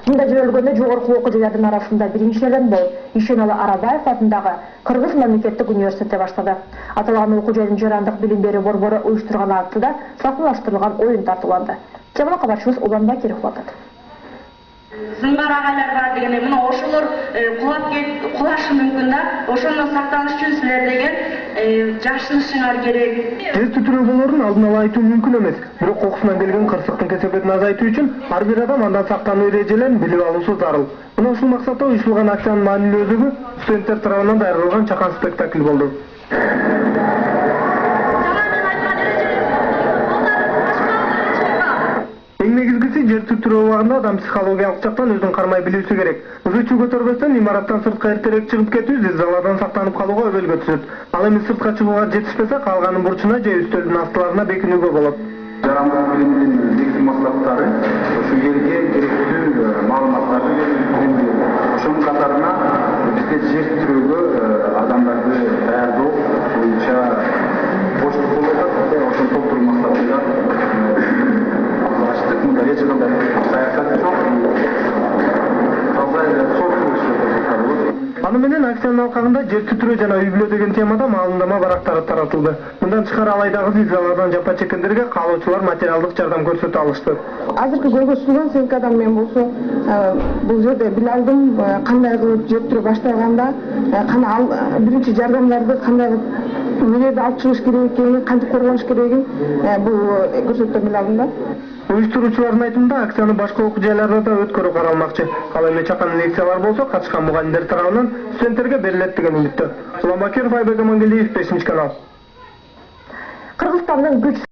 Мында жүрөлгөндө жогорку окуу жайлардын арасында биринчилерден бол Ишеналы Арабаев атындагы Кыргыз мамлекеттик университети баштады. Аталган окуу жайдын жарандык билим берүү борбору уюштурган аттыда сахналаштырылган оюн тартууланды. Жамал кабарчыбыз Улан Бакиров атат. Зыңгар агайлар бар дегенде мына ошолор кулашы мүмкүн да, ошону сактаныш үчүн силер деген жашынышыңар керек. Жер титирөөлөрүн алдын ала айтуу мүмкүн эмес. Бирок кокусунан келген кырсыктын кесепетин азайтуу үчүн ар бир адам андан сактануу эрежелерин билип алуусу зарыл. Мына ушул максатта уюштурулган акциянын маанилүүлүгү студенттер тарабынан даярдалган чакан спектакль болду. Эң негизгиси жер титирөө убагында адам психологиялык жактан өзүн кармай билүүсү керек. Ызы чуу көтөрбөстөн имараттан сыртка эртерээк чыгып кетүү зилзаладан сактанып калууга өбөлгө түзөт. Ал эми сыртка чыгууга жетишпесе калганын бурчуна же үстөлдүн астыларына бекинүүгө болот. Жарандык билимдин негизги максаттары ушу жерге керектүү маалыматтарды берүү. Ошонун катарына бизде жер титирөөгө адамдарды даярдоо боюнча боштук болуп атат. Ошону толтуруу максатында эч кандай саясат жок. Аны менен акциянын алкагында жер титирөө жана үй бүлө деген темада маалымдама барактары таратылды. Мындан тышкары алайдагы зилзаладан жапа чеккендерге каалоочулар материалдык жардам көрсөтө алышты. Азыркы көргөзүлгөн сенкадан мен болсо бул жерде биле алдым кандай кылып жер титирөө башталганда биринчи жардамдарды кандай кылып эмнелерди алып чыгыш керек экенин, кантип коргонуш керегин бул көрсөтүүдөн биле алдым да. Уюштуруучулардын айтымында акцияны башка окуу жайларда да өткөрүү каралмакчы. Ал эми чакан лекциялар болсо катышкан мугалимдер тарабынан студенттерге берилет деген үмүттө. Улан Бакиров, Айбек Амангелиев, 5-канал. Кыргызстандын күч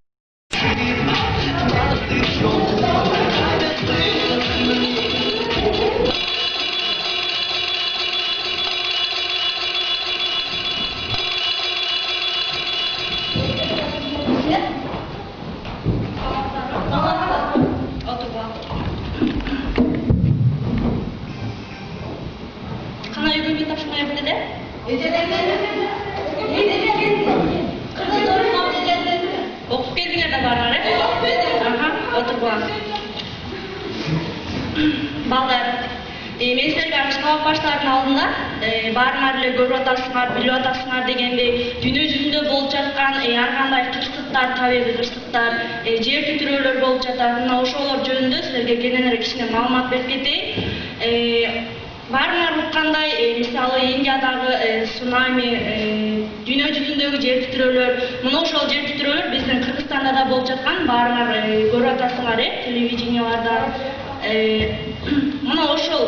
Окуп келдиңер да барыңар, отургула. Балдар, мен силерге ашкабак баштаардын алдында баарыңар эле көрүп атасыңар, билип атасыңар дегендей дүйнө жүзүндө болуп жаткан ар кандай кырсыктар, табигый кырсыктар, жер титирөөлөр болуп жатат. Мына ошолор жөнүндө силерге кененирээк кичине маалымат берип кетейин. Баарыңар уккандай, мисалы Индиядагы цунами, дүйнө жүзүндөгү жер титирөөлөр, мына ошол жер титирөөлөр биздин Кыргызстанда да болуп жаткан, баарыңар көрүп атасыңар, телевиденияларда. Мына ошол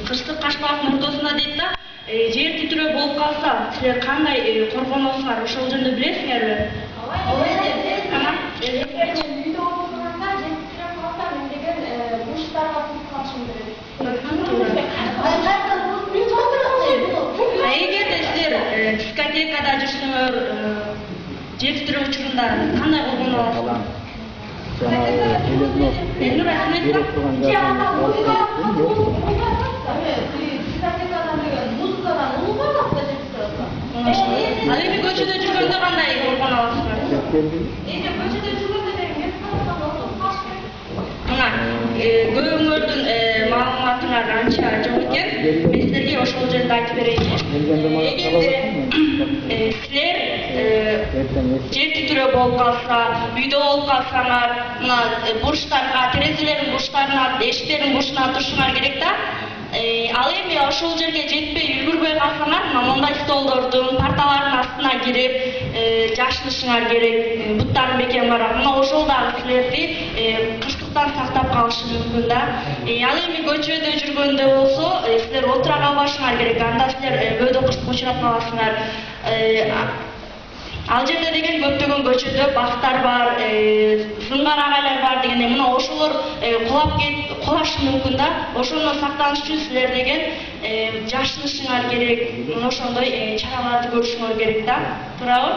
кырсык Кашкабактын ортосунда дейт да, жер титирөө болуп калса, силер кандай коргоносуңар, ошол жөнүндө билесиңерби? Эгерде силер дискотекада жүрсөңөр, жер титирөө учурунда кандай коргоно аласыңар? Ал эми көчөдө жүргөндө кандай коргоно аласыңар? Көбүңөрдүн маалыматыңар анча жок экен. Мен силерге ошол жөнүндө айтып берейин. Эгерде силер жер титирөө болуп калса, үйдө болуп калсаңар, мына бурчтарга, терезелердин бурчтарына, эшиктердин бурчуна турушуңар керек да. Ал эми ошол жерге жетпей үлгүрбөй калсаңар, мондай столдордун, парталардын астына кирип жашынышыңар керек. Буттарын бекем карап, мына ошол дагы силерди кырсыктан сактап калышы мүмкүн да. Ал эми көчөдө жүргөндө болсо, силер отура калбашыңар керек. Анда силер бөөдө кырсыкка учурап каласыңар. Ал жерде деген көптөгөн көчөдө бактар бар, зыңгар агайлар бар дегенде мына ошолор кулашы мүмкүн да. Ошону сактаныш үчүн силер деген жашынышыңар керек. Ошондой чараларды көрүшүңөр керек да. Туурабы?